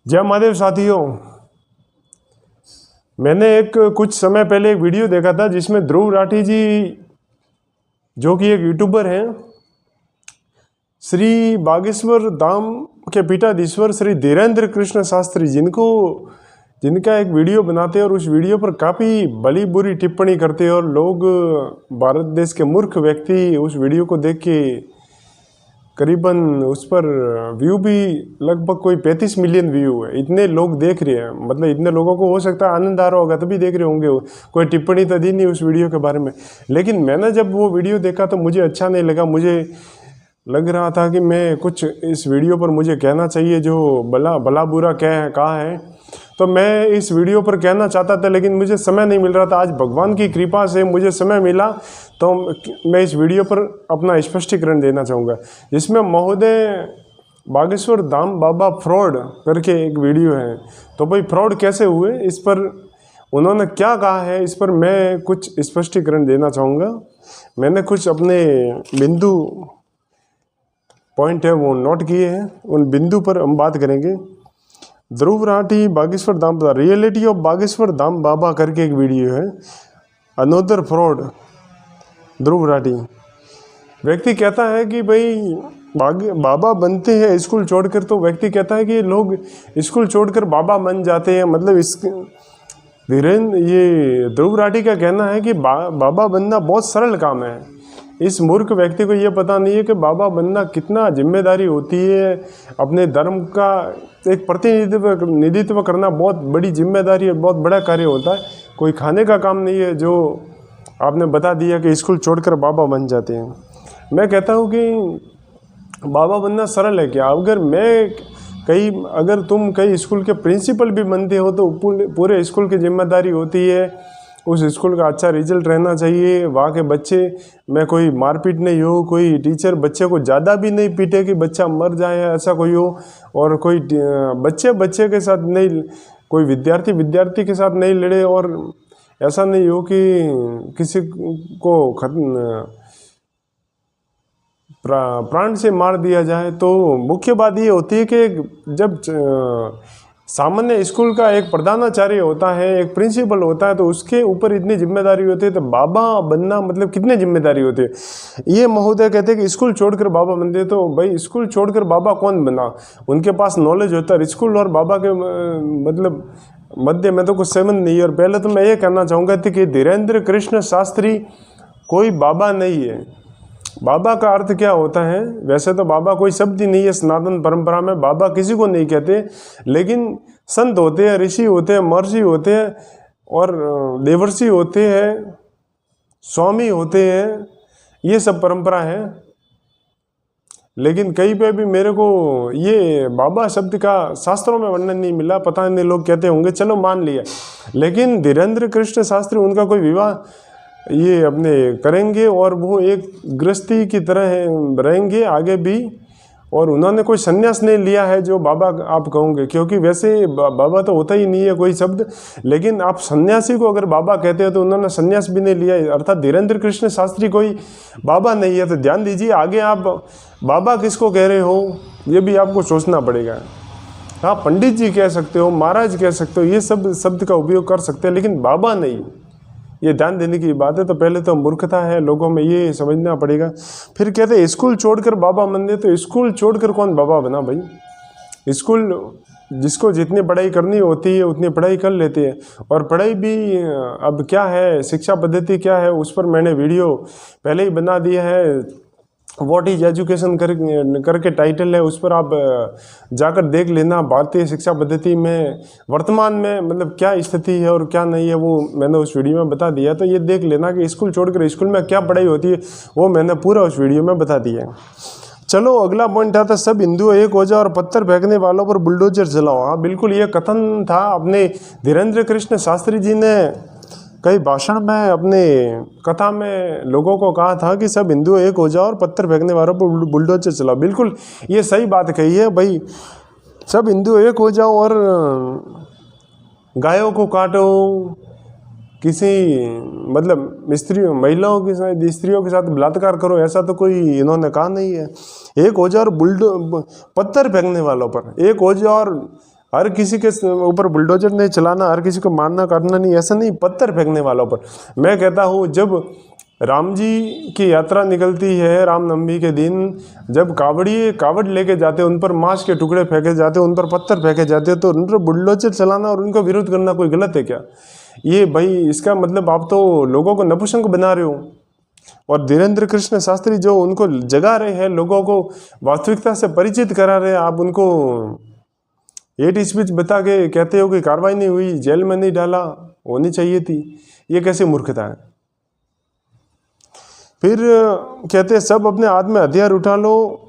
जय महादेव साथियों, मैंने कुछ समय पहले एक वीडियो देखा था जिसमें ध्रुव राठी जी, जो कि एक यूट्यूबर हैं, श्री बागेश्वर धाम के पीठाधीश्वर श्री धीरेन्द्र कृष्ण शास्त्री जिनका एक वीडियो बनाते हैं और उस वीडियो पर काफ़ी भली बुरी टिप्पणी करते हैं और लोग, भारत देश के मूर्ख व्यक्ति उस वीडियो को देख के करीबन उस पर व्यू भी लगभग कोई 35 मिलियन व्यू है। इतने लोग देख रहे हैं, मतलब इतने लोगों को हो सकता है आनंद आ रहा होगा तभी देख रहे होंगे। कोई टिप्पणी तो दी नहीं उस वीडियो के बारे में। लेकिन मैंने जब वो वीडियो देखा तो मुझे अच्छा नहीं लगा। मुझे लग रहा था कि मैं कुछ इस वीडियो पर मुझे कहना चाहिए जो भला बुरा कहा है, तो मैं इस वीडियो पर कहना चाहता था, लेकिन मुझे समय नहीं मिल रहा था। आज भगवान की कृपा से मुझे समय मिला तो मैं इस वीडियो पर अपना स्पष्टीकरण देना चाहूँगा, जिसमें महोदय बागेश्वर धाम बाबा फ्रॉड करके एक वीडियो है। तो भाई फ्रॉड कैसे हुए, इस पर उन्होंने क्या कहा है, इस पर मैं कुछ स्पष्टीकरण देना चाहूँगा। मैंने कुछ अपने बिंदु पॉइंट है वो नोट किए हैं, उन बिंदु पर हम बात करेंगे। ध्रुव राठी बागेश्वर धाम, रियलिटी ऑफ बागेश्वर धाम बाबा करके एक वीडियो है। Another fraud Dhruv Rathee. व्यक्ति कहता है कि भाई बाबा बनते हैं स्कूल छोड़कर, तो व्यक्ति कहता है कि लोग स्कूल छोड़कर बाबा बन जाते हैं। मतलब ये ध्रुव राठी का कहना है कि बाबा बनना बहुत सरल काम है। इस मूर्ख व्यक्ति को ये पता नहीं है कि बाबा बनना कितना जिम्मेदारी होती है। अपने धर्म का एक प्रतिनिधित्व करना बहुत बड़ी जिम्मेदारी है, बहुत बड़ा कार्य होता है। कोई खाने का काम नहीं है जो आपने बता दिया कि स्कूल छोड़कर बाबा बन जाते हैं। मैं कहता हूँ कि बाबा बनना सरल है क्या? अगर तुम कई स्कूल के प्रिंसिपल भी बनते हो तो पूरे स्कूल की जिम्मेदारी होती है उस स्कूल का अच्छा रिजल्ट रहना चाहिए। वहाँ के बच्चे में कोई मारपीट नहीं हो, कोई टीचर बच्चे को ज़्यादा भी नहीं पीटे कि बच्चा मर जाए, ऐसा कोई हो। और कोई बच्चे के साथ नहीं, कोई विद्यार्थी के साथ नहीं लड़े, और ऐसा नहीं हो कि किसी को प्राण से मार दिया जाए। तो मुख्य बात ये होती है कि जब सामान्य स्कूल का एक प्रधानाचार्य होता है, एक प्रिंसिपल होता है, तो उसके ऊपर इतनी जिम्मेदारी होती है, तो बाबा बनना मतलब कितनी जिम्मेदारी होती है। ये महोदय कहते हैं कि स्कूल छोड़कर बाबा बनते हैं, तो भाई स्कूल छोड़कर बाबा कौन बना? उनके पास नॉलेज होता है। स्कूल और बाबा के मतलब मध्य में तो कुछ संबंध नहीं है। और पहले तो मैं ये कहना चाहूँगा कि धीरेन्द्र कृष्ण शास्त्री कोई बाबा नहीं है। बाबा का अर्थ क्या होता है? वैसे तो बाबा कोई शब्द ही नहीं है सनातन परंपरा में, बाबा किसी को नहीं कहते। लेकिन संत होते हैं, ऋषि होते हैं, महर्षि होते हैं, और देवर्षि होते हैं, स्वामी होते हैं, ये सब परंपरा है। लेकिन कहीं पे भी मेरे को ये बाबा शब्द का शास्त्रों में वर्णन नहीं मिला। पता नहीं, लोग कहते होंगे, चलो मान लिया। लेकिन धीरेन्द्र कृष्ण शास्त्री, उनका कोई विवाह ये अपने करेंगे और वो एक गृहस्थी की तरह रहेंगे आगे भी। और उन्होंने कोई संन्यास नहीं लिया है जो बाबा आप कहोगे, क्योंकि वैसे बाबा तो होता ही नहीं है कोई शब्द। लेकिन आप सन्यासी को अगर बाबा कहते हो तो उन्होंने संन्यास भी नहीं लिया, अर्थात धीरेन्द्र कृष्ण शास्त्री कोई बाबा नहीं है। तो ध्यान दीजिए, आगे आप बाबा किसको कह रहे हो ये भी आपको सोचना पड़ेगा। हाँ, पंडित जी कह सकते हो, महाराज कह सकते हो, ये सब शब्द का उपयोग कर सकते हैं, लेकिन बाबा नहीं। ये ध्यान देने की बात है। तो पहले तो मूर्खता है लोगों में, ये समझना पड़ेगा। फिर कहते हैं स्कूल छोड़कर बाबा बन, तो स्कूल छोड़कर कौन बाबा बना भाई? स्कूल जिसको जितनी पढ़ाई करनी होती है उतनी पढ़ाई कर लेते हैं। और पढ़ाई भी अब क्या है, शिक्षा पद्धति क्या है, उस पर मैंने वीडियो पहले ही बना दिया है। व्हाट इज एजुकेशन करके टाइटल है, उस पर आप जाकर देख लेना। भारतीय शिक्षा पद्धति में वर्तमान में मतलब क्या स्थिति है और क्या नहीं है, वो मैंने उस वीडियो में बता दिया। तो ये देख लेना कि स्कूल छोड़कर स्कूल में क्या पढ़ाई होती है, वो मैंने पूरा उस वीडियो में बता दिया। चलो अगला पॉइंट आता है, सब हिंदू एक हो जाओ और पत्थर फेंकने वालों पर बुलडोजर चलाओ। हाँ बिल्कुल, ये कथन था अपने धीरेन्द्र कृष्ण शास्त्री जी ने कई भाषण में अपने कथा में लोगों को कहा था कि सब हिंदू एक हो जाओ और पत्थर फेंकने वालों पर बुलडोजर चलाओ। बिल्कुल ये सही बात कही है भाई, सब हिंदू एक हो जाओ और गायों को काटो, किसी मतलब स्त्रियों के साथ बलात्कार करो, ऐसा तो कोई इन्होंने कहा नहीं है। एक हो जाओ और पत्थर फेंकने वालों पर, एक हो जाओ और हर किसी के ऊपर बुलडोजर नहीं चलाना, हर किसी को मारना काटना नहीं, ऐसा नहीं, पत्थर फेंकने वालों पर। मैं कहता हूँ जब राम जी की यात्रा निकलती है रामनवमी के दिन, जब कावड़ लेके जाते हैं, उन पर मांस के टुकड़े फेंके जाते हैं, उन पर पत्थर फेंके जाते हैं, तो उन पर बुलडोजर चलाना और उनका विरोध करना कोई गलत है क्या? ये भाई इसका मतलब आप तो लोगों को नपुंसक बना रहे हो। और धीरेन्द्र कृष्ण शास्त्री जो उनको जगा रहे हैं, लोगों को वास्तविकता से परिचित करा रहे हैं, आप उनको हेट स्पीच बता के कहते हो कि कार्रवाई नहीं हुई, जेल में नहीं डाला, होनी चाहिए थी। ये कैसे मूर्खता है? फिर कहते हैं सब अपने हाथ में हथियार उठा लो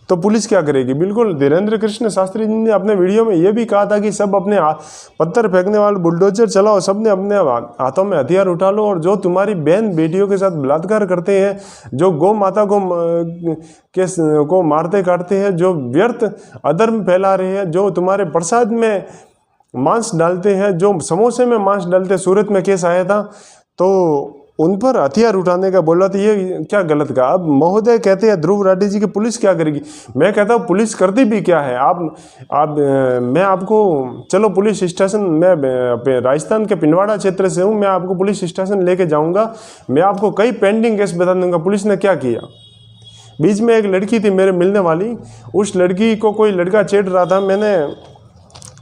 तो पुलिस क्या करेगी? बिल्कुल, धीरेन्द्र कृष्ण शास्त्री जी ने अपने वीडियो में ये भी कहा था कि सब अपने पत्थर फेंकने वाले बुलडोजर चलाओ, सब ने अपने हाथों में हथियार उठा लो, और जो तुम्हारी बहन बेटियों के साथ बलात्कार करते हैं, जो गौ माता को मारते काटते हैं, जो व्यर्थ अधर्म फैला रहे हैं, जो तुम्हारे प्रसाद में मांस डालते हैं, जो समोसे में मांस डालते हैं, सूरत में केस आया था, तो उन पर हथियार उठाने का बोला, तो ये क्या गलत कहा? अब महोदय कहते हैं ध्रुव राठी जी की पुलिस क्या करेगी? मैं कहता हूँ पुलिस करती भी क्या है। मैं आपको, चलो पुलिस स्टेशन, मैं राजस्थान के पिंडवाड़ा क्षेत्र से हूँ, मैं आपको पुलिस स्टेशन लेके जाऊँगा, मैं आपको कई पेंडिंग केस बता दूंगा पुलिस ने क्या किया। बीच में एक लड़की थी मेरे मिलने वाली, उस लड़की को कोई लड़का छेड़ रहा था, मैंने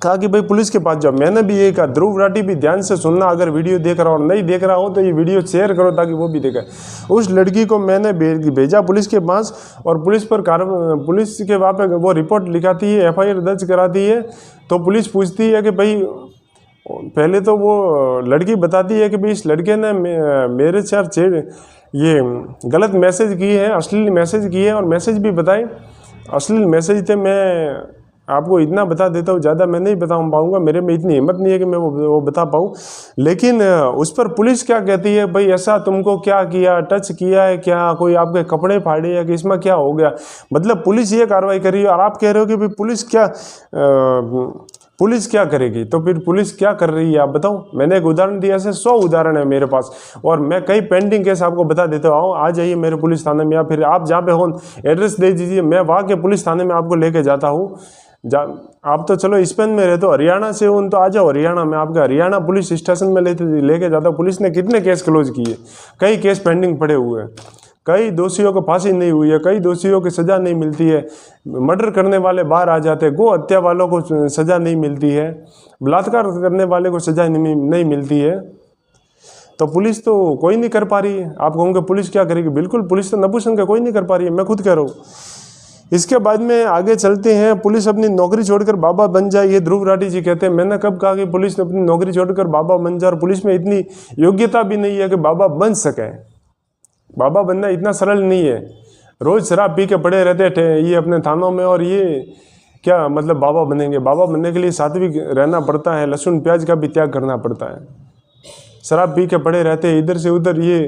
कहा कि भाई पुलिस के पास जाओ। मैंने भी ये कहा, ध्रुव राठी भी ध्यान से सुनना, अगर वीडियो देख रहा हो और नहीं देख रहा हो तो ये वीडियो शेयर करो ताकि वो भी देखे। उस लड़की को मैंने भेजा पुलिस के पास, और पुलिस के वहाँ पे वो रिपोर्ट लिखाती है, FIR दर्ज कराती है, तो पुलिस पूछती है कि भाई, पहले तो वो लड़की बताती है कि भाई इस लड़के ने मेरे साथ ये गलत मैसेज किए हैं, अश्लील मैसेज किए हैं, और मैसेज भी बताए, अश्लील मैसेज थे। मैं आपको इतना बता देता हूँ, ज़्यादा मैं नहीं बता पाऊँगा, मेरे में इतनी हिम्मत नहीं है कि मैं वो बता पाऊँ। लेकिन उस पर पुलिस क्या कहती है, भाई ऐसा तुमको क्या किया, टच किया है क्या, कोई आपके कपड़े फाड़े या कि इसमें क्या हो गया? मतलब पुलिस ये कार्रवाई कर रही है, और आप कह रहे हो कि भाई पुलिस क्या करेगी? तो फिर पुलिस क्या कर रही है आप बताओ। मैंने एक उदाहरण दिया, ऐसे 100 उदाहरण है मेरे पास, और मैं कई पेंडिंग केस आपको बता देता हूँ। आ जाइए मेरे पुलिस थाने में, या फिर आप जहाँ पे हो एड्रेस दे दीजिए, मैं वहाँ के पुलिस थाने में आपको लेके जाता हूँ। आप तो चलो स्पेन में रहते हो, हरियाणा से हो तो आ जाओ हरियाणा में, आपका हरियाणा पुलिस स्टेशन में लेके जाता हूँ। पुलिस ने कितने केस क्लोज किए, कई केस पेंडिंग पड़े हुए हैं, कई दोषियों को फांसी नहीं हुई है, कई दोषियों की सज़ा नहीं मिलती है, मर्डर करने वाले बाहर आ जाते हैं, गो हत्या वालों को सज़ा नहीं मिलती है, बलात्कार करने वाले को सज़ा नहीं मिलती है। तो पुलिस तो कोई नहीं कर पा रही है। आप कहोगे पुलिस क्या करेगी? बिल्कुल, पुलिस तो नपुंसक कोई नहीं कर पा रही है, मैं खुद कह रहा हूँ। इसके बाद में आगे चलते हैं, पुलिस अपनी नौकरी छोड़कर बाबा बन जाए, ये ध्रुव राठी जी कहते हैं। मैंने कब कहा कि पुलिस ने अपनी नौकरी छोड़कर बाबा बन जाए? और पुलिस में इतनी योग्यता भी नहीं है कि बाबा बन सके। बाबा बनना इतना सरल नहीं है। रोज शराब पी के पड़े रहते थे ये अपने थानों में, और ये क्या मतलब बाबा बनेंगे? बाबा बनने के लिए सात्विक रहना पड़ता है, लहसुन प्याज का भी त्याग करना पड़ता है। शराब पी के पड़े रहते, इधर से उधर ये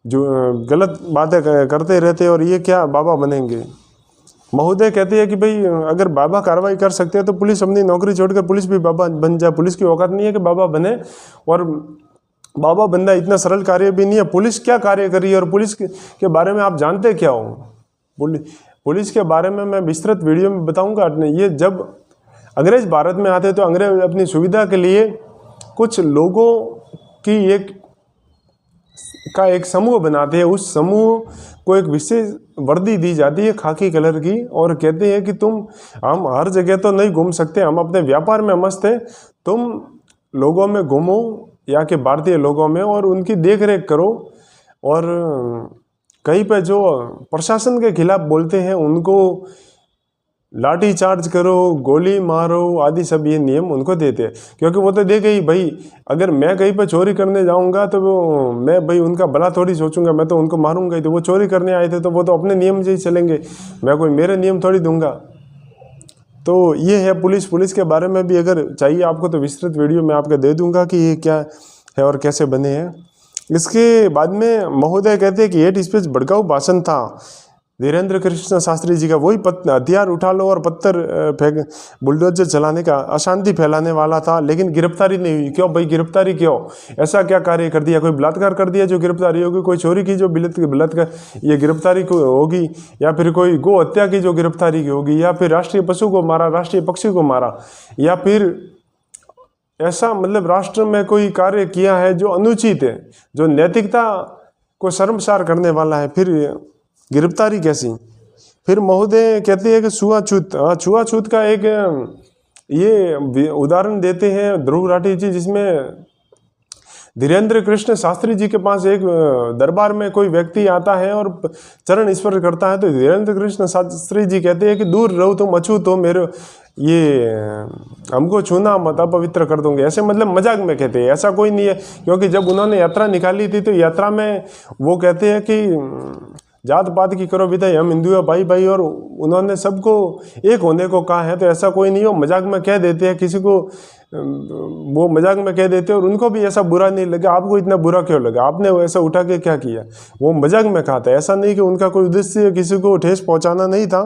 जो गलत बातें करते रहते, और ये क्या बाबा बनेंगे? महोदय कहते हैं कि भाई अगर बाबा कार्रवाई कर सकते हैं तो पुलिस अपनी नौकरी छोड़कर पुलिस भी बाबा बन जाए। पुलिस की औकात नहीं है कि बाबा बने, और बाबा बनना इतना सरल कार्य भी नहीं है। पुलिस क्या कार्य कर रही है, और पुलिस के बारे में आप जानते क्या हो? पुलिस के बारे में मैं विस्तृत वीडियो में बताऊंगा। ये जब अंग्रेज भारत में आते तो अंग्रेज अपनी सुविधा के लिए कुछ लोगों की एक समूह बनाते हैं। उस समूह को एक विशेष वर्दी दी जाती है खाकी कलर की, और कहते हैं कि हम हर जगह तो नहीं घूम सकते, हम अपने व्यापार में मस्त हैं, तुम लोगों में घूमो, या के भारतीय लोगों में, और उनकी देख रेख करो। और कहीं पे जो प्रशासन के खिलाफ बोलते हैं उनको लाठी चार्ज करो, गोली मारो आदि सब ये नियम उनको देते हैं। क्योंकि वो तो देखे ही भाई, अगर मैं कहीं पे चोरी करने जाऊंगा तो मैं भाई उनका भला थोड़ी सोचूंगा, मैं तो उनको मारूंगा ही। तो वो चोरी करने आए थे तो वो तो अपने नियम से ही चलेंगे, मैं कोई मेरे नियम थोड़ी दूंगा। तो ये है पुलिस के बारे में भी अगर चाहिए आपको तो विस्तृत वीडियो मैं आपको दे दूंगा कि ये क्या है और कैसे बने हैं। इसके बाद में महोदय कहते हैं कि हेट स्पीच भड़काऊ भाषण था। धीरेन्द्र कृष्ण शास्त्री जी का वही हथियार उठा लो और पत्थर फेंक बुलडोजर चलाने का अशांति फैलाने वाला था, लेकिन गिरफ्तारी नहीं हुई। क्यों भाई गिरफ्तारी क्यों? ऐसा क्या कार्य कर दिया? कोई बलात्कार कर दिया जो गिरफ्तारी होगी? कोई चोरी की जो बलात्कार ये गिरफ्तारी होगी? या फिर कोई गो हत्या की जो गिरफ्तारी की होगी? या फिर राष्ट्रीय पशु को मारा, राष्ट्रीय पक्षी को मारा? या फिर ऐसा मतलब राष्ट्र में कोई कार्य किया है जो अनुचित है, जो नैतिकता को शर्मसार करने वाला है, फिर गिरफ्तारी कैसी? फिर महोदय कहते हैं कि छुआछूत, छुआछूत का एक ये उदाहरण देते हैं ध्रुव राठी जी, जिसमें धीरेन्द्र कृष्ण शास्त्री जी के पास एक दरबार में कोई व्यक्ति आता है और चरण स्पर्श करता है, तो धीरेन्द्र कृष्ण शास्त्री जी कहते हैं कि दूर रहो तुम अछूत हो, मेरे ये हमको छूना मत, अपवित्र कर दूंगे। ऐसे मतलब मजाक में कहते हैं, ऐसा कोई नहीं है। क्योंकि जब उन्होंने यात्रा निकाली थी तो यात्रा में वो कहते हैं कि जात पात की करो विदाई, हम हिंदू है भाई भाई, और उन्होंने सबको एक होने को कहा है। तो ऐसा कोई नहीं हो, मजाक में कह देते हैं, किसी को वो मजाक में कह देते हैं और उनको भी ऐसा बुरा नहीं लगा। आपको इतना बुरा क्यों लगा? आपने ऐसा उठा के क्या किया? वो मजाक में कहा था, ऐसा नहीं कि उनका कोई उद्देश्य किसी को ठेस पहुंचाना नहीं था।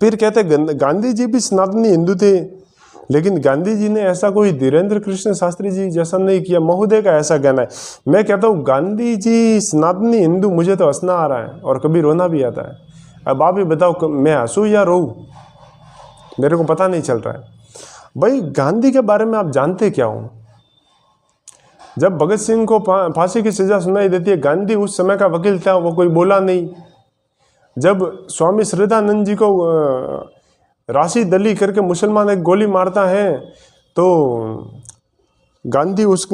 फिर कहते गांधी जी भी सनातनी हिंदू थे, लेकिन गांधी जी ने ऐसा कोई धीरेन्द्र कृष्ण शास्त्री जी जैसा नहीं किया। महोदय का ऐसा कहना है। मैं कहता हूँ गांधी जी सनातनी हिंदू, मुझे तो हंसना आ रहा है और कभी रोना भी आता है। अब आप ही बताओ मैं हंसूँ या रोऊँ? मेरे को पता नहीं चल रहा है। भाई गांधी के बारे में आप जानते क्या हो? जब भगत सिंह को फांसी की सजा सुनाई देती है, गांधी उस समय का वकील था, वो कोई बोला नहीं। जब स्वामी श्रद्धानंद जी को राशिद अली करके मुसलमान एक गोली मारता है, तो गांधी उस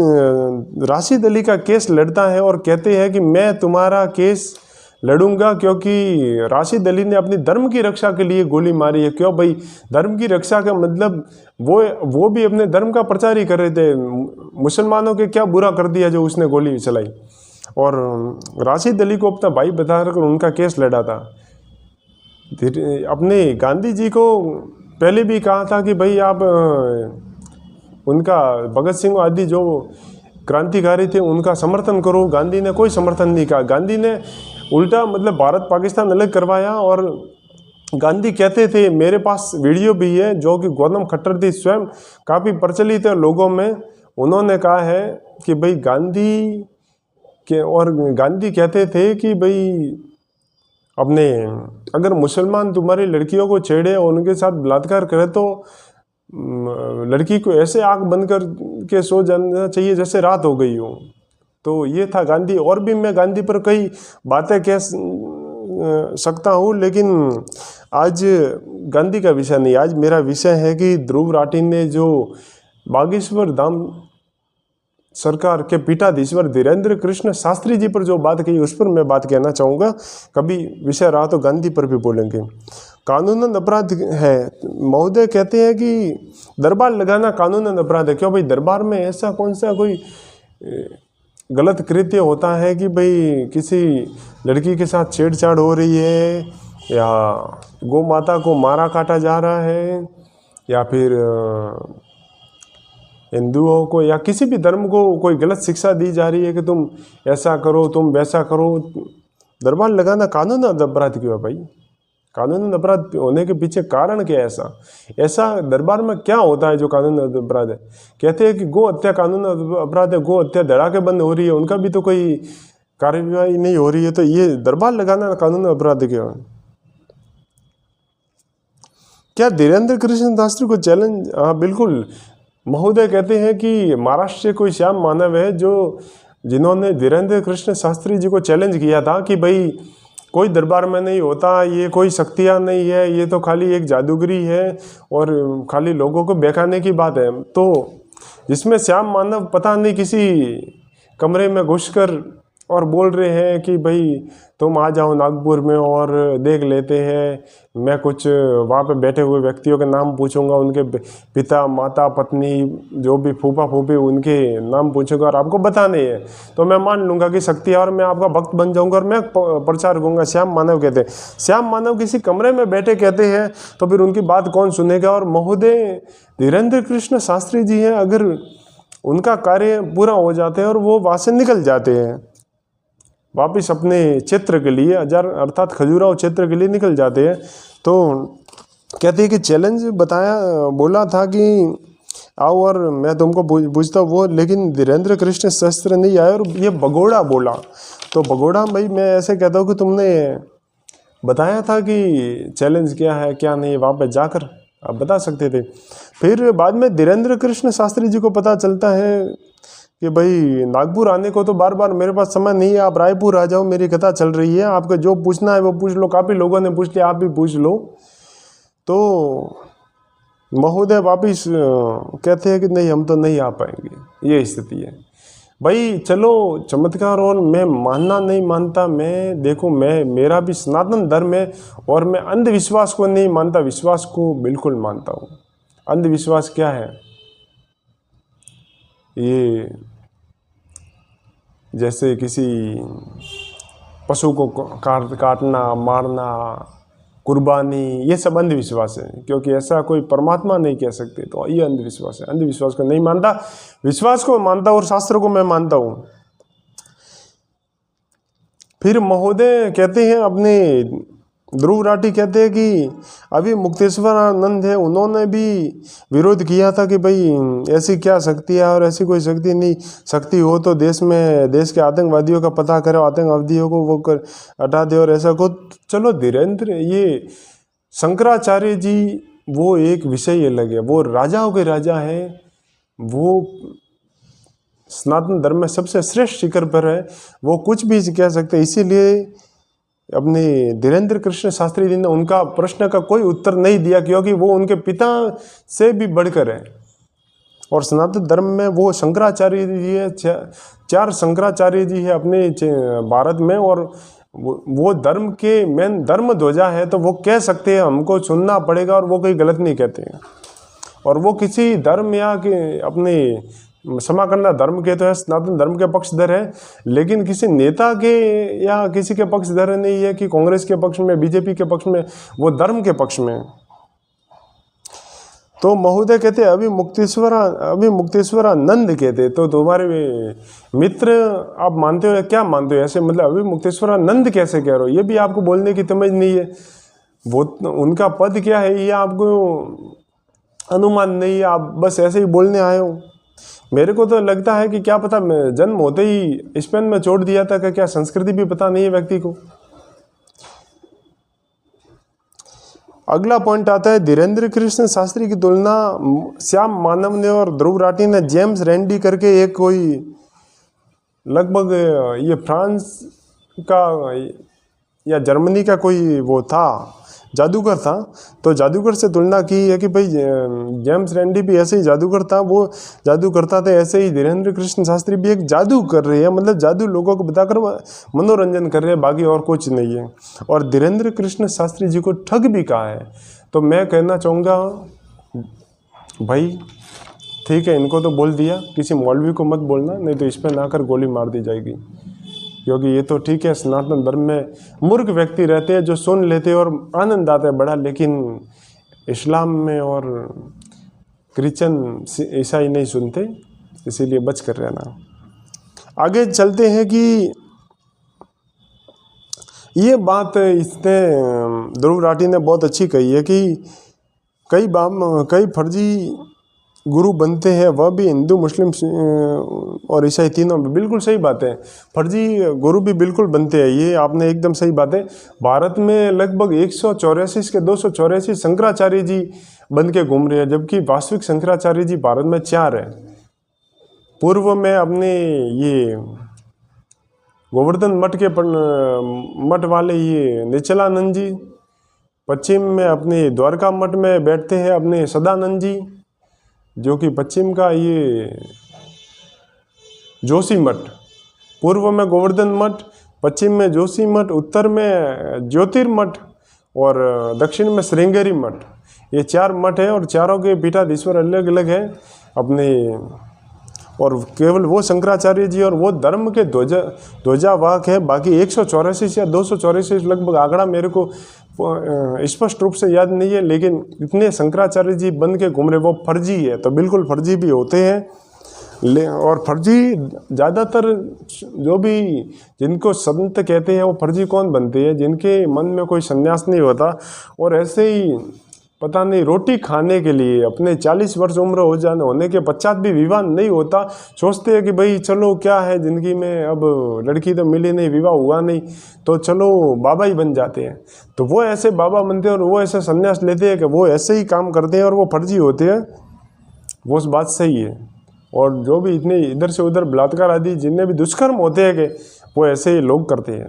राशिद अली का केस लड़ता है और कहते हैं कि मैं तुम्हारा केस लड़ूंगा क्योंकि राशिद अली ने अपनी धर्म की रक्षा के लिए गोली मारी है। क्यों भाई? धर्म की रक्षा का मतलब वो भी अपने धर्म का प्रचार ही कर रहे थे। मुसलमानों के क्या बुरा कर दिया जो उसने गोली चलाई? और राशिद अली को अपना भाई बताकर उनका केस लड़ा था। अपने गांधी जी को पहले भी कहा था कि भाई आप उनका भगत सिंह आदि जो क्रांतिकारी थे उनका समर्थन करो। गांधी ने कोई समर्थन नहीं कहा। गांधी ने उल्टा मतलब भारत पाकिस्तान अलग करवाया। और गांधी कहते थे, मेरे पास वीडियो भी है जो कि गौतम खट्टर जी स्वयं काफ़ी प्रचलित है लोगों में, उन्होंने कहा है कि भाई गांधी के, और गांधी कहते थे कि भाई अपने अगर मुसलमान तुम्हारी लड़कियों को छेड़े और उनके साथ बलात्कार करे तो लड़की को ऐसे आंख बंद कर के सो जाना चाहिए जैसे रात हो गई हो। तो ये था गांधी। और भी मैं गांधी पर कई बातें कह सकता हूँ, लेकिन आज गांधी का विषय नहीं। आज मेरा विषय है कि ध्रुव राठी ने जो बागेश्वर धाम सरकार के पीठाधीश्वर धीरेन्द्र कृष्ण शास्त्री जी पर जो बात कही, उस पर मैं बात कहना चाहूँगा। कभी विषय रहा तो गांधी पर भी बोलेंगे। कानूनन अपराध है। महोदय कहते हैं कि दरबार लगाना कानूनन अपराध है। क्यों भाई? दरबार में ऐसा कौन सा कोई गलत कृत्य होता है कि भाई किसी लड़की के साथ छेड़छाड़ हो रही है, या गौ माता को मारा काटा जा रहा है, या फिर हिंदुओं को या किसी भी धर्म को कोई गलत शिक्षा दी जा रही है कि तुम ऐसा करो तुम वैसा करो? दरबार लगाना कानून अपराध क्यों है भाई? कानून अपराध होने के पीछे कारण क्या है? ऐसा दरबार में क्या होता है जो कानून अपराध है? कहते हैं कि गो हत्या कानून अपराध है। गो हत्या धड़ाके बंद हो रही है, उनका भी तो कोई कार्यवाही नहीं हो रही है, तो ये दरबार लगाना कानून अपराध क्यों है? क्या धीरेन्द्र कृष्ण शास्त्री को चैलेंज? हाँ बिल्कुल। महोदय कहते हैं कि महाराष्ट्र से कोई श्याम मानव है जिन्होंने धीरेन्द्र कृष्ण शास्त्री जी को चैलेंज किया था कि भाई कोई दरबार में नहीं होता, ये कोई शक्तियाँ नहीं है, ये तो खाली एक जादूगरी है और खाली लोगों को बहकाने की बात है। तो जिसमें श्याम मानव पता नहीं किसी कमरे में घुसकर और बोल रहे हैं कि भाई तुम आ जाओ नागपुर में और देख लेते हैं, मैं कुछ वहाँ पे बैठे हुए व्यक्तियों के नाम पूछूंगा, उनके पिता माता पत्नी जो भी फूफा फूफी उनके नाम पूछूंगा और आपको बताने हैं, तो मैं मान लूँगा कि शक्ति है और मैं आपका भक्त बन जाऊँगा और मैं प्रचार करूँगा। श्याम मानव कहते हैं। श्याम मानव किसी कमरे में बैठे कहते हैं तो फिर उनकी बात कौन सुनेगा? और महोदय धीरेन्द्र कृष्ण शास्त्री जी हैं, अगर उनका कार्य पूरा हो जाते हैं और वो वहाँ से निकल जाते हैं, वापस अपने क्षेत्र के लिए अर्थात खजुराहो क्षेत्र के लिए निकल जाते हैं। तो कहते हैं कि चैलेंज बोला था कि आओ और मैं तुमको पूछता हूँ वो, लेकिन धीरेन्द्र कृष्ण शस्त्र नहीं आया और ये भगोड़ा बोला। तो भगोड़ा भाई मैं ऐसे कहता हूँ कि तुमने बताया था कि चैलेंज क्या है क्या नहीं, वहाँ पे जाकर आप बता सकते थे। फिर बाद में धीरेन्द्र कृष्ण शास्त्री जी को पता चलता है कि भाई नागपुर आने को तो बार बार मेरे पास समय नहीं है, आप रायपुर आ जाओ, मेरी कथा चल रही है, आपको जो पूछना है वो पूछ लो, काफ़ी लोगों ने पूछ लिया, आप भी पूछ लो। तो महोदय वापिस कहते हैं कि नहीं हम तो नहीं आ पाएंगे, ये स्थिति है। भाई चलो चमत्कार, और मैं मानना नहीं मानता, मैं देखो मेरा भी सनातन धर्म है और मैं अंधविश्वास को नहीं मानता, विश्वास को बिल्कुल मानता हूँ। अंधविश्वास क्या है? ये जैसे किसी पशु को काटना, मारना, कुर्बानी, ये सब अंधविश्वास है, क्योंकि ऐसा कोई परमात्मा नहीं कह सकते, तो ये अंधविश्वास है। अंधविश्वास को नहीं मानता, विश्वास को मानता और शास्त्र को मैं मानता हूँ। फिर महोदय कहते हैं, अपने ध्रुव राठी कहते हैं कि अभी मुक्तेश्वरानंद है, उन्होंने भी विरोध किया था कि भाई ऐसी क्या शक्ति है, और ऐसी कोई शक्ति नहीं, शक्ति हो तो देश के आतंकवादियों का पता करो, आतंकवादियों को वो कर हटा दे और ऐसा को। चलो धीरेन्द्र, ये शंकराचार्य जी वो एक विषय अलग है, वो राजाओं के राजा है, वो सनातन धर्म में सबसे श्रेष्ठ शिखर पर है, वो कुछ भी कह सकते। इसीलिए अपने धीरेन्द्र कृष्ण शास्त्री जी ने उनका प्रश्न का कोई उत्तर नहीं दिया, क्योंकि वो उनके पिता से भी बढ़कर है। और सनातन धर्म में वो शंकराचार्य जी है, 4 शंकराचार्य जी है अपने भारत में, और वो धर्म के मेन धर्म ध्वजा है, तो वो कह सकते हैं, हमको सुनना पड़ेगा, और वो कोई गलत नहीं कहते हैं। और वो किसी धर्म या के अपने क्षमा करना धर्म के तो है, सनातन धर्म के पक्षधर है, लेकिन किसी नेता के या किसी के पक्षधर नहीं है कि कांग्रेस के पक्ष में, बीजेपी के पक्ष में, वो धर्म के पक्ष में। तो महोदय कहते अभी मुक्तेश्वरानंद कहते, तो तुम्हारे मित्र आप मानते हो या क्या मानते हो? ऐसे मतलब अभी मुक्तेश्वरानंद कैसे कह रहे हो? ये भी आपको बोलने की तमीज नहीं है। वो उनका पद क्या है ये आपको अनुमान नहीं है, आप बस ऐसे ही बोलने आए हो। मेरे को तो लगता है कि क्या पता मैं जन्म होते ही स्पेन में छोड़ दिया था, क्या संस्कृति भी पता नहीं है व्यक्ति को। अगला पॉइंट आता है, धीरेन्द्र कृष्ण शास्त्री की तुलना श्याम मानव ने और ध्रुव राठी ने जेम्स रैंडी करके एक कोई लगभग ये फ्रांस का या जर्मनी का कोई वो था, जादूगर था, तो जादूगर से तुलना की है कि भाई जेम्स रैंडी भी ऐसे ही जादूगर था, वो जादू करता था, ऐसे ही धीरेन्द्र कृष्ण शास्त्री भी एक जादू कर रहे हैं, मतलब जादू लोगों को बताकर मनोरंजन कर रहे हैं, बाकी और कुछ नहीं है। और धीरेन्द्र कृष्ण शास्त्री जी को ठग भी कहा है। तो मैं कहना चाहूँगा भाई ठीक है, इनको तो बोल दिया, किसी मौलवी को मत बोलना, नहीं तो इस पर ना कर गोली मार दी जाएगी। क्योंकि ये तो ठीक है, सनातन धर्म में मूर्ख व्यक्ति रहते हैं जो सुन लेते हैं और आनंद आता है बड़ा, लेकिन इस्लाम में और क्रिश्चियन ईसाई नहीं सुनते, इसीलिए बच कर रहना। आगे चलते हैं कि ये बात इसने ध्रुव राठी ने बहुत अच्छी कही है कि कई फर्जी गुरु बनते हैं, वह भी हिंदू, मुस्लिम और ईसाई तीनों में। बिल्कुल सही बात है, फर्जी गुरु भी बिल्कुल बनते हैं, ये आपने एकदम सही बात है। भारत में लगभग 184 के 284 शंकराचार्य जी बन के घूम रहे हैं, जबकि वास्तविक शंकराचार्य जी भारत में 4 है। पूर्व में अपने ये गोवर्धन मठ वाले ये निचलानंद जी, पश्चिम में अपने द्वारका मठ में बैठते हैं अपने सदानंद जी, जो कि पश्चिम का ये जोशी मठ, पूर्व में गोवर्धन मठ, पश्चिम में जोशी मठ, उत्तर में ज्योतिर्मठ और दक्षिण में श्रृंगेरी मठ। ये 4 मठ है और चारों के पीठाधीश्वर अलग अलग है अपने, और केवल वो शंकराचार्य जी और वो धर्म के ध्वजावाहक है। बाकी 184 या 284 लगभग आंकड़ा मेरे को स्पष्ट रूप से याद नहीं है, लेकिन इतने शंकराचार्य जी बन के घूम रहे, वो फर्जी है, तो बिल्कुल फर्जी भी होते हैं। और फर्जी ज़्यादातर जो भी जिनको संत कहते हैं वो फर्जी कौन बनते हैं? जिनके मन में कोई संन्यास नहीं होता और ऐसे ही पता नहीं रोटी खाने के लिए अपने 40 वर्ष उम्र हो जाने होने के पश्चात भी विवाह नहीं होता, सोचते हैं कि भाई चलो क्या है ज़िंदगी में, अब लड़की तो मिली नहीं, विवाह हुआ नहीं, तो चलो बाबा ही बन जाते हैं। तो वो ऐसे बाबा बनते हैं और वो ऐसे संन्यास लेते हैं कि वो ऐसे ही काम करते हैं और वो फर्जी होते हैं। वो बात सही है। और जो भी इतने इधर से उधर बलात्कार आदि जितने भी दुष्कर्म होते हैं कि वो ऐसे ही लोग करते हैं,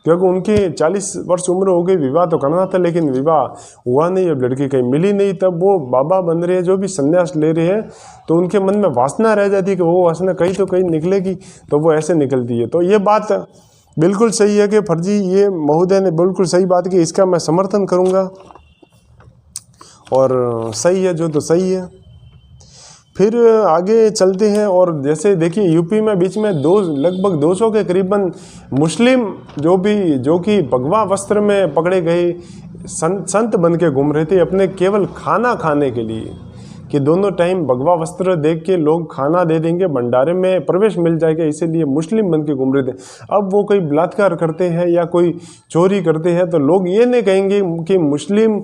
क्योंकि उनके 40 वर्ष उम्र हो गई, विवाह तो करना था लेकिन विवाह हुआ नहीं, अब लड़की कहीं मिली नहीं, तब वो बाबा बन रहे हैं, जो भी संन्यास ले रहे हैं, तो उनके मन में वासना रह जाती है कि वो वासना कहीं तो कहीं निकलेगी, तो वो ऐसे निकलती है। तो ये बात बिल्कुल सही है कि फर्जी, ये महोदय ने बिल्कुल सही बात की, इसका मैं समर्थन करूँगा और सही है जो तो सही है। फिर आगे चलते हैं और जैसे देखिए यूपी में बीच में लगभग 200 के करीबन मुस्लिम जो कि भगवा वस्त्र में पकड़े गए संत बन के घूम रहे थे अपने केवल खाना खाने के लिए, कि दोनों टाइम भगवा वस्त्र देख के लोग खाना दे देंगे, भंडारे में प्रवेश मिल जाएगा, इसीलिए मुस्लिम बन के घूम रहे थे। अब वो कोई बलात्कार करते हैं या कोई चोरी करते हैं तो लोग ये नहीं कहेंगे कि मुस्लिम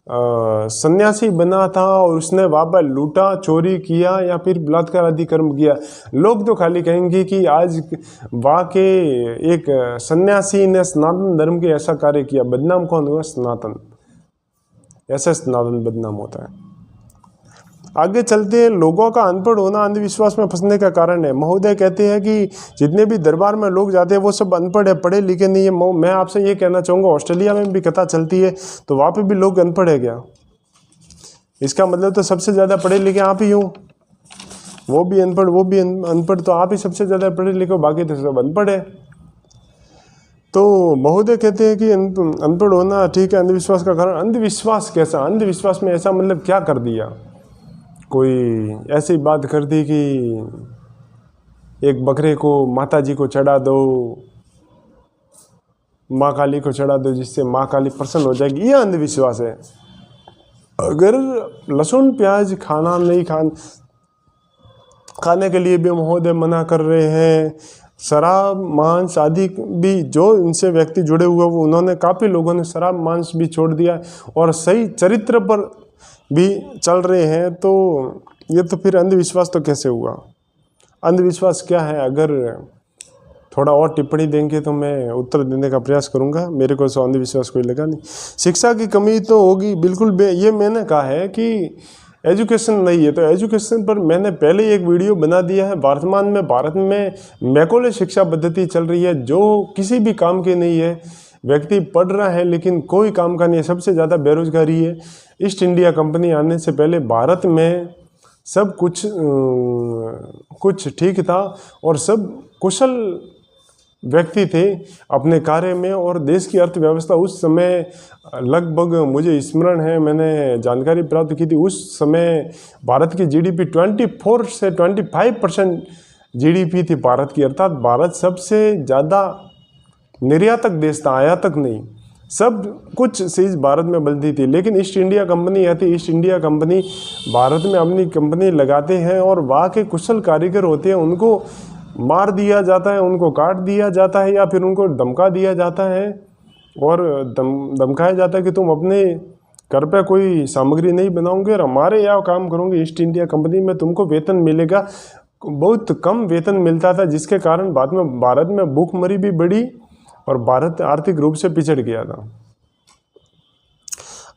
सन्यासी बना था और उसने वहाँ पर लूटा, चोरी किया या फिर बलात्कार आदि कर्म किया। लोग तो खाली कहेंगे कि आज वहाँ के एक सन्यासी ने सनातन धर्म के ऐसा कार्य किया। बदनाम कौन हुआ? सनातन। ऐसा सनातन बदनाम होता है। आगे चलते हैं, लोगों का अनपढ़ होना अंधविश्वास में फंसने का कारण है। महोदय कहते हैं कि जितने भी दरबार में लोग जाते हैं वो सब अनपढ़ है, पढ़े लिखे नहीं है। मैं आपसे ये कहना चाहूँगा, ऑस्ट्रेलिया में भी कथा चलती है तो वहाँ पे भी लोग अनपढ़ है क्या? इसका मतलब तो सबसे ज़्यादा पढ़े लिखे आप ही हो, वो भी अनपढ़, वो भी अनपढ़, तो आप ही सबसे ज़्यादा पढ़े लिखे हो, बाकी तो सब अनपढ़ है। तो महोदय कहते हैं कि अनपढ़ होना ठीक है, अंधविश्वास का कारण। अंधविश्वास कैसा? अंधविश्वास में ऐसा मतलब क्या कर दिया? कोई ऐसी बात कर दी कि एक बकरे को माता जी को चढ़ा दो, माँ काली को चढ़ा दो, जिससे माँ काली प्रसन्न हो जाएगी, ये अंधविश्वास है। अगर लहसुन प्याज खाने के लिए भी महोदय मना कर रहे हैं, शराब मांस आदि भी जो इनसे व्यक्ति जुड़े हुए वो उन्होंने काफ़ी लोगों ने शराब मांस भी छोड़ दिया और सही चरित्र पर भी चल रहे हैं, तो ये तो फिर अंधविश्वास तो कैसे हुआ? अंधविश्वास क्या है? अगर थोड़ा और टिप्पणी देंगे तो मैं उत्तर देने का प्रयास करूंगा। मेरे को तो अंधविश्वास कोई लगा नहीं। शिक्षा की कमी तो होगी बिल्कुल, ये मैंने कहा है कि एजुकेशन नहीं है, तो एजुकेशन पर मैंने पहले एक वीडियो बना दिया है। वर्तमान में भारत में मैकोले शिक्षा पद्धति चल रही है जो किसी भी काम की नहीं है। व्यक्ति पढ़ रहा है लेकिन कोई काम का नहीं है, सबसे ज़्यादा बेरोजगारी है। ईस्ट इंडिया कंपनी आने से पहले भारत में सब कुछ ठीक था और सब कुशल व्यक्ति थे अपने कार्य में, और देश की अर्थव्यवस्था उस समय लगभग, मुझे स्मरण है, मैंने जानकारी प्राप्त की थी, उस समय भारत की जीडीपी 24 से 25% जीडीपी थी भारत की। अर्थात भारत सबसे ज़्यादा निर्यातक देश था, आयातक नहीं। सब कुछ चीज़ भारत में बनती थी। लेकिन ईस्ट इंडिया कंपनी आती, ईस्ट इंडिया कंपनी भारत में अपनी कंपनी लगाते हैं और वहाँ के कुशल कारीगर होते हैं, उनको मार दिया जाता है, उनको काट दिया जाता है या फिर उनको धमका दिया जाता है और धमकाया जाता है कि तुम अपने घर पे कोई सामग्री नहीं बनाओगे और हमारे यहाँ काम करोगे ईस्ट इंडिया कंपनी में, तुमको वेतन मिलेगा। बहुत कम वेतन मिलता था, जिसके कारण बाद में भारत में भूखमरी भी बढ़ी और भारत आर्थिक रूप से पिछड़ गया था।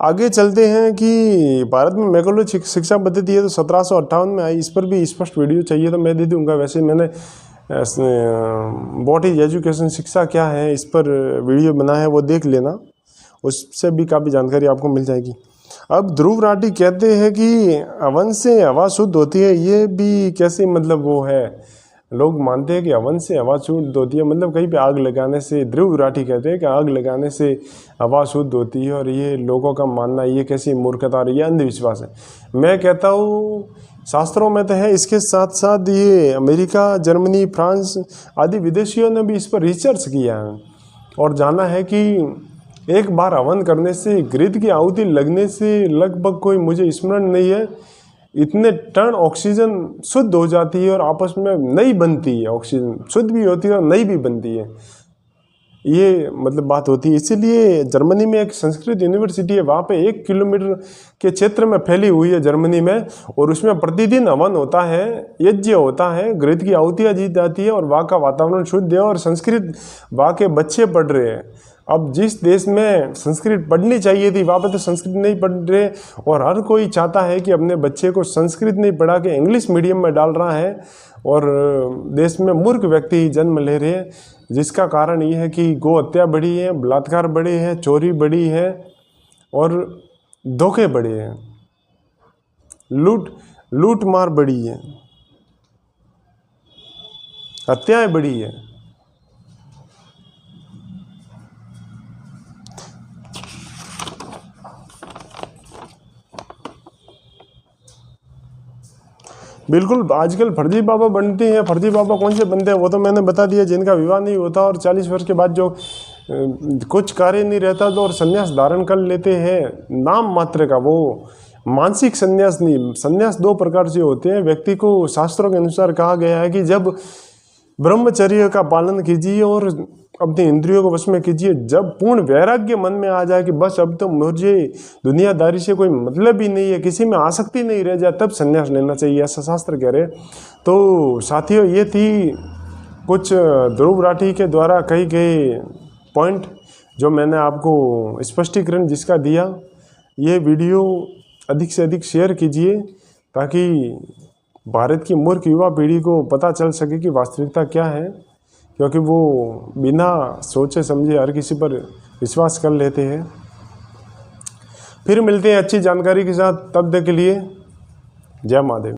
आगे चलते हैं कि भारत में मैकोले शिक्षा पद्धति है तो 1758 में आई। इस पर भी स्पष्ट वीडियो चाहिए तो मैं दे दूंगा। वैसे मैंने व्हाट इज एजुकेशन, शिक्षा क्या है, इस पर वीडियो बना है, वो देख लेना, उससे भी काफ़ी जानकारी आपको मिल जाएगी। अब ध्रुव राठी कहते हैं कि हवन से हवा शुद्ध होती है, ये भी कैसे मतलब वो है? लोग मानते हैं कि हवन से हवा शुद्ध होती है, मतलब कहीं पे आग लगाने से, ध्रुव राठी कहते हैं कि आग लगाने से हवा शुद्ध होती है, और ये लोगों का मानना, ये कैसी मूर्खता और ये अंधविश्वास है। मैं कहता हूँ शास्त्रों में तो है, इसके साथ साथ ये अमेरिका, जर्मनी, फ्रांस आदि विदेशियों ने भी इस पर रिसर्च किया है और जाना है कि एक बार हवन करने से, घृत की आहुति लगने से लगभग, कोई मुझे स्मरण नहीं है, इतने टन ऑक्सीजन शुद्ध हो जाती है और आपस में नई बनती है, ऑक्सीजन शुद्ध भी होती है और नई भी बनती है, ये मतलब बात होती है। इसीलिए जर्मनी में एक संस्कृत यूनिवर्सिटी है, वहाँ पे 1 किलोमीटर के क्षेत्र में फैली हुई है जर्मनी में, और उसमें प्रतिदिन हवन होता है, यज्ञ होता है, घृत की आहुतियाँ दी जाती है, और वहाँ का वातावरण शुद्ध है और संस्कृत वहाँ के बच्चे पढ़ रहे हैं। अब जिस देश में संस्कृत पढ़नी चाहिए थी वहाँ पे तो संस्कृत नहीं पढ़ रहे, और हर कोई चाहता है कि अपने बच्चे को संस्कृत नहीं पढ़ा के इंग्लिश मीडियम में डाल रहा है, और देश में मूर्ख व्यक्ति जन्म ले रहे हैं, जिसका कारण ये है कि गौ हत्या बढ़ी है, बलात्कार बढ़े हैं, चोरी बढ़ी है और धोखे बढ़े हैं, लूट मार बढ़ी है, हत्याएं बढ़ी है। बिल्कुल, आजकल फर्जी बाबा बनते हैं। फर्जी बाबा कौन से बनते हैं वो तो मैंने बता दिया, जिनका विवाह नहीं होता और 40 वर्ष के बाद जो कुछ कार्य नहीं रहता तो और संन्यास धारण कर लेते हैं नाम मात्र का, वो मानसिक संन्यास नहीं। संन्यास 2 प्रकार से होते हैं। व्यक्ति को शास्त्रों के अनुसार कहा गया है कि जब ब्रह्मचर्य का पालन कीजिए और अपनी इंद्रियों को वश में कीजिए, जब पूर्ण वैराग्य मन में आ जाए कि बस अब तो मुझे दुनियादारी से कोई मतलब ही नहीं है, किसी में आसक्ति नहीं रह जाए, तब संन्यास लेना चाहिए, ऐसा शास्त्र कह रहे। तो साथियों, ये थी कुछ ध्रुव राठी के द्वारा कही गई पॉइंट जो मैंने आपको स्पष्टीकरण जिसका दिया। ये वीडियो अधिक से अधिक शेयर कीजिए ताकि भारत की मूर्ख युवा पीढ़ी को पता चल सके कि वास्तविकता क्या है, क्योंकि वो बिना सोचे समझे हर किसी पर विश्वास कर लेते हैं। फिर मिलते हैं अच्छी जानकारी के साथ, तब तक के लिए जय महादेव।